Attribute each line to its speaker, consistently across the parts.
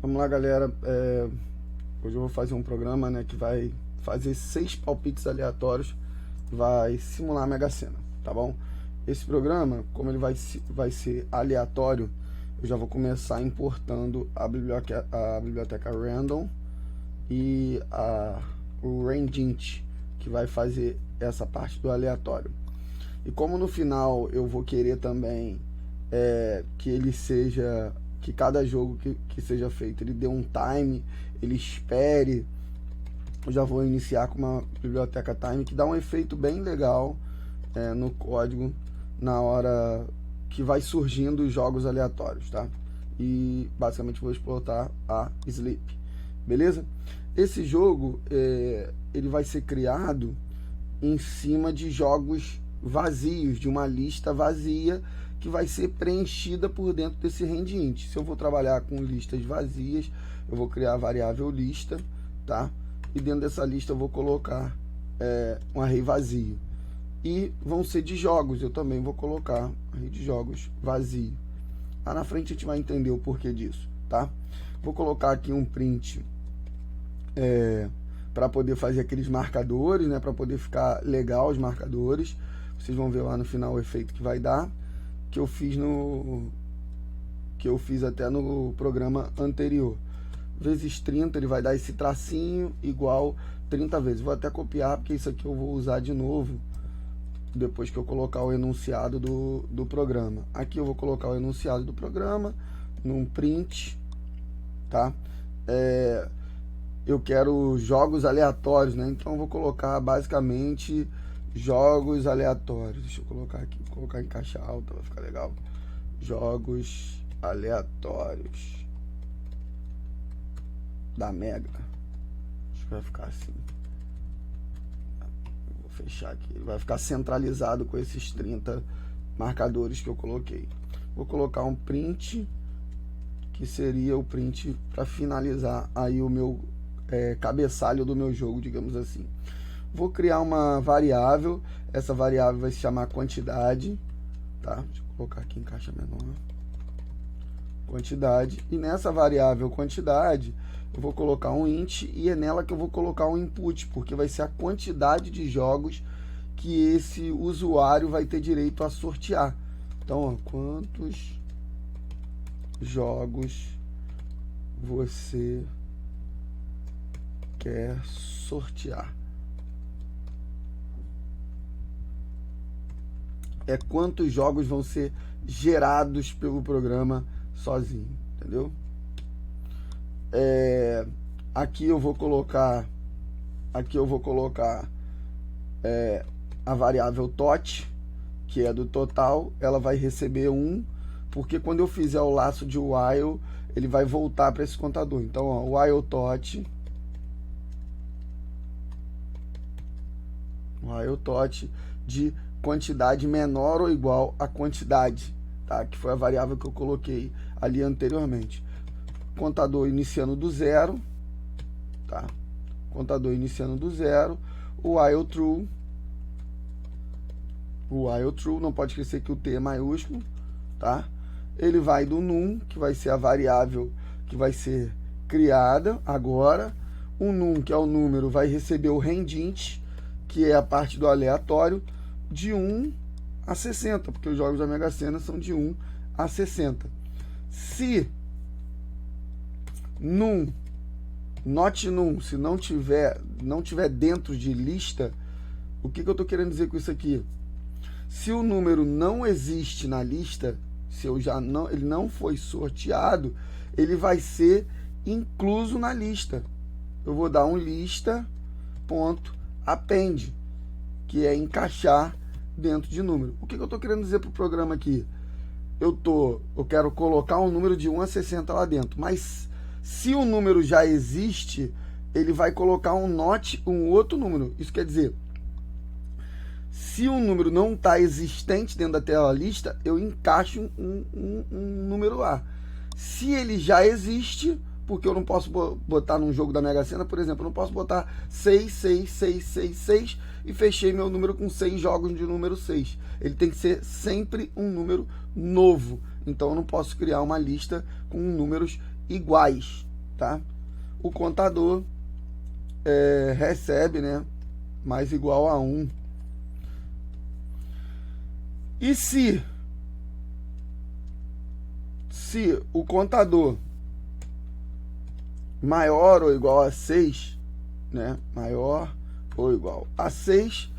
Speaker 1: Vamos lá, galera. Hoje eu vou fazer um programa, né, que vai fazer 6 palpites aleatórios, vai simular a Mega Sena, tá bom? Esse programa, como ele vai ser aleatório, eu já vou começar importando a biblioteca Random e o Randint, que vai fazer essa parte do aleatório. E como no final eu vou querer também que cada jogo que seja feito, ele dê um time, ele espere. Eu já vou iniciar com uma biblioteca time que dá um efeito bem legal no código na hora que vai surgindo os jogos aleatórios, tá? E basicamente vou explotar a Sleep, beleza? Esse jogo ele vai ser criado em cima de jogos vazios, de uma lista vazia que vai ser preenchida por dentro desse Randint. Se eu vou trabalhar com listas vazias, eu vou criar a variável lista, tá? E dentro dessa lista eu vou colocar um array vazio. E vão ser de jogos, eu também vou colocar array de jogos vazio. Lá na frente a gente vai entender o porquê disso, tá? Vou colocar aqui um print para poder fazer aqueles marcadores, né? Para poder ficar legal os marcadores. Vocês vão ver lá no final o efeito que vai dar, que eu fiz até no programa anterior. Vezes 30, ele vai dar esse tracinho igual 30 vezes. Vou até copiar, porque isso aqui eu vou usar de novo depois que eu colocar o enunciado do programa. Aqui eu vou colocar o enunciado do programa num print, tá? Eu quero jogos aleatórios, né? Então eu vou colocar basicamente jogos aleatórios. Deixa eu colocar aqui, vou colocar em caixa alta, vai ficar legal. Jogos aleatórios da Mega. Acho que vai ficar assim. Vou fechar aqui. Vai ficar centralizado com esses 30 marcadores que eu coloquei. Vou colocar um print, que seria o print para finalizar aí o meu cabeçalho do meu jogo, digamos assim. Vou criar uma variável, essa variável vai se chamar quantidade, tá? Deixa eu colocar aqui em caixa menor. Quantidade, e nessa variável quantidade, eu vou colocar um int, e é nela que eu vou colocar um input, porque vai ser a quantidade de jogos que esse usuário vai ter direito a sortear. Então, ó, quantos jogos você quer sortear? Quantos jogos vão ser gerados pelo programa sozinho, entendeu? Aqui eu vou colocar a variável tot, que é do total. Ela vai receber 1, porque quando eu fizer o laço de while, ele vai voltar para esse contador. Então, ó, while tot de quantidade menor ou igual a quantidade, tá? Que foi a variável que eu coloquei ali anteriormente. Contador iniciando do zero, tá? Contador iniciando do zero. O while true, não pode esquecer que o T é maiúsculo, tá? Ele vai do num, que vai ser a variável que vai ser criada agora. O num, que é o número, vai receber o Randint, que é a parte do aleatório, de 1 a 60, porque os jogos da Mega Sena são de 1 a 60. Se not num, se não tiver dentro de lista, o que eu estou querendo dizer com isso aqui? Se o número não existe na lista, se ele não foi sorteado, ele vai ser incluso na lista. Eu vou dar um lista.append, que é encaixar dentro de número. O que eu estou querendo dizer para o programa aqui? Eu quero colocar um número de 1 a 60 lá dentro, mas se o número já existe, ele vai colocar um outro número. Isso quer dizer, se o número não está existente dentro daquela lista, eu encaixo um número lá. Se ele já existe, porque eu não posso botar num jogo da Mega Sena, por exemplo, eu não posso botar 6, 6, 6, 6, 6 e fechei meu número com 6 jogos de número 6. Ele tem que ser sempre um número novo. Então eu não posso criar uma lista com números iguais, tá? O contador recebe, né, mais igual a 1. E se o contador maior ou igual a 6, né, maior ou igual a 6,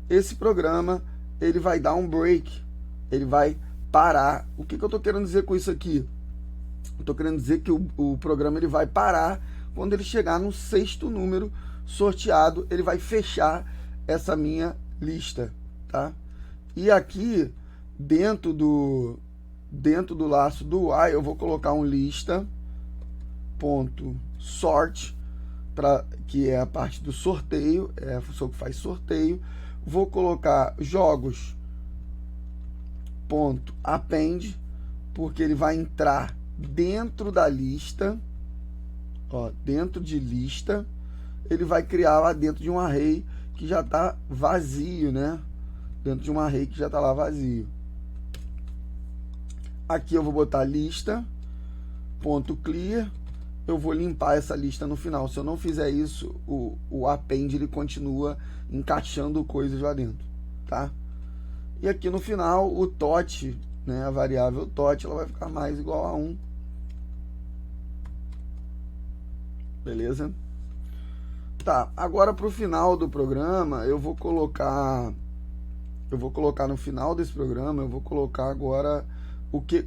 Speaker 1: esse programa ele vai dar um break, ele vai parar. O que eu estou querendo dizer com isso aqui? Eu estou querendo dizer que o programa ele vai parar quando ele chegar no 6º número sorteado, ele vai fechar essa minha lista, tá? E aqui dentro do laço do while eu vou colocar um lista.sort, que é a parte do sorteio, é a função que faz sorteio. Vou colocar jogos.append, porque ele vai entrar dentro da lista, ó, dentro de lista, ele vai criar lá dentro de um array que já está vazio, né? Dentro de um array que já está lá vazio. Aqui eu vou botar lista.clear, eu vou limpar essa lista no final. Se eu não fizer isso, o append ele continua encaixando coisas lá dentro, tá? E aqui no final, o tot, né, a variável tot, ela vai ficar mais igual a 1. Beleza? Tá, agora para o final do programa, eu vou colocar no final desse programa, eu vou colocar agora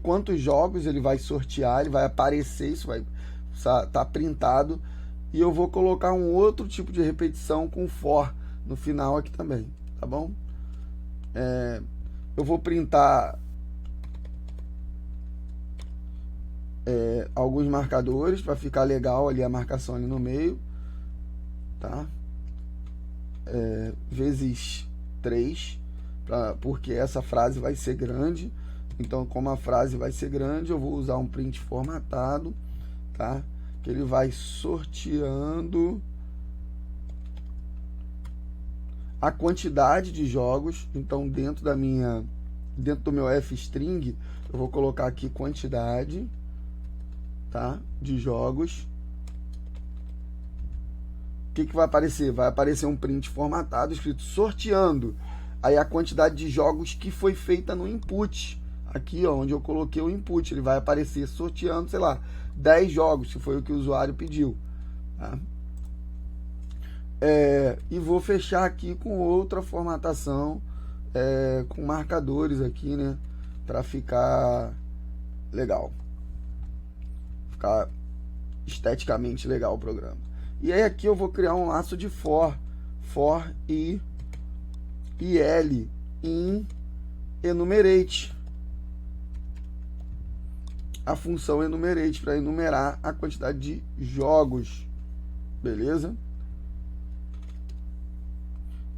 Speaker 1: quantos jogos ele vai sortear, ele vai aparecer, isso vai tá printado, e eu vou colocar um outro tipo de repetição com for no final aqui também, tá bom? Eu vou printar alguns marcadores para ficar legal ali a marcação ali no meio, tá? Vezes 3, porque essa frase vai ser grande. Então, como a frase vai ser grande, eu vou usar um print formatado, tá? Que ele vai sorteando a quantidade de jogos. Então, dentro do meu f-string, eu vou colocar aqui quantidade, tá? De jogos. O que vai aparecer? Vai aparecer um print formatado escrito sorteando. Aí a quantidade de jogos que foi feita no input. Aqui, ó, onde eu coloquei o input, ele vai aparecer sorteando, sei lá, 10 jogos, se foi o que o usuário pediu, tá? E vou fechar aqui com outra formatação, com marcadores aqui, né, para ficar legal, ficar esteticamente legal o programa. E aí aqui eu vou criar um laço de for i l in enumerate, a função enumerate, para enumerar a quantidade de jogos, beleza?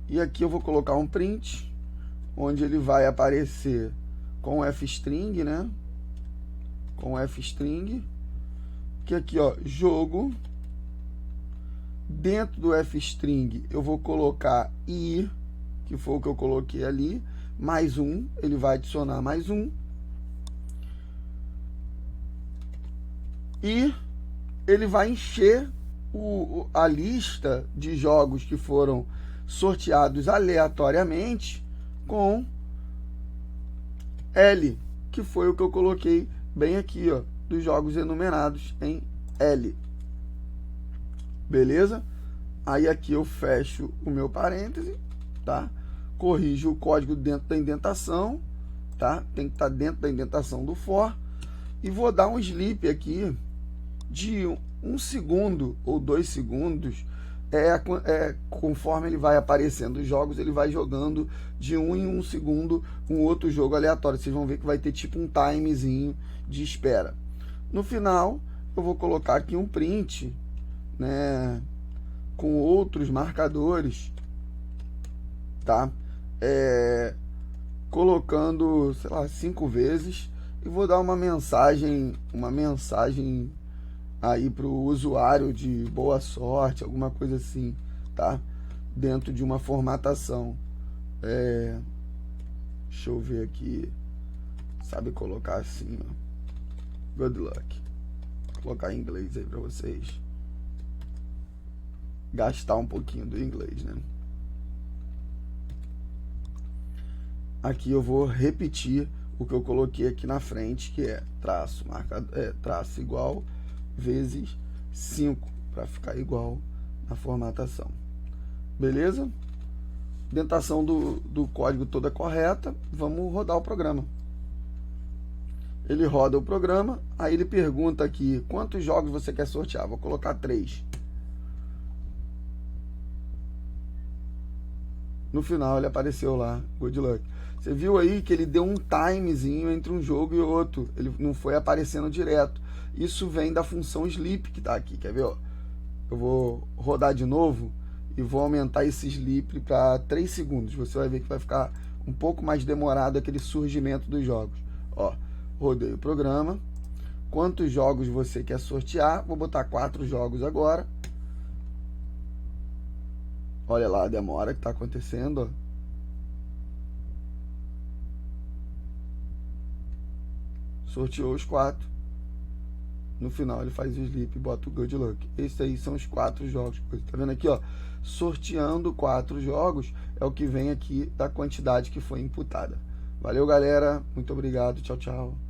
Speaker 1: E aqui eu vou colocar um print, onde ele vai aparecer com f-string, né? Com f-string, que aqui, ó, jogo. Dentro do f-string eu vou colocar i, que foi o que eu coloquei ali, mais 1, ele vai adicionar mais 1. E ele vai encher a lista de jogos que foram sorteados aleatoriamente com L, que foi o que eu coloquei bem aqui, ó, dos jogos enumerados em L. Beleza? Aí aqui eu fecho o meu parêntese, tá? Corrijo o código dentro da indentação, tá? Tem que estar dentro da indentação do for. E vou dar um sleep aqui de 1 segundo ou 2 segundos, conforme ele vai aparecendo os jogos, ele vai jogando de 1 em 1 segundo um outro jogo aleatório. Vocês vão ver que vai ter tipo um timezinho de espera. No final, eu vou colocar aqui um print, né, com outros marcadores, tá? Colocando, sei lá, 5 vezes, e vou dar uma mensagem aí para o usuário de boa sorte, alguma coisa assim, tá? Dentro de uma formatação. Deixa eu ver aqui. Sabe colocar assim, ó. Good luck. colocar em inglês aí para vocês gastar um pouquinho do inglês, né? Aqui eu vou repetir o que eu coloquei aqui na frente, que é traço igual vezes 5, para ficar igual na formatação. Beleza? Indentação do código toda correta. Vamos rodar o programa. Ele roda o programa, aí ele pergunta aqui, quantos jogos você quer sortear? Vou colocar 3. No final ele apareceu lá, good luck. Você viu aí que ele deu um timezinho entre um jogo e outro. Ele não foi aparecendo direto. Isso vem da função sleep que está aqui, quer ver? Ó? Eu vou rodar de novo e vou aumentar esse sleep para 3 segundos. Você vai ver que vai ficar um pouco mais demorado aquele surgimento dos jogos. Ó, rodei o programa. Quantos jogos você quer sortear? Vou botar 4 jogos agora. Olha lá a demora que está acontecendo. Ó. Sorteou os 4. No final ele faz o sleep e bota o good luck. Esses aí são os 4 jogos. Tá vendo aqui, ó? Sorteando 4 jogos é o que vem aqui da quantidade que foi imputada. Valeu, galera. Muito obrigado. Tchau, tchau.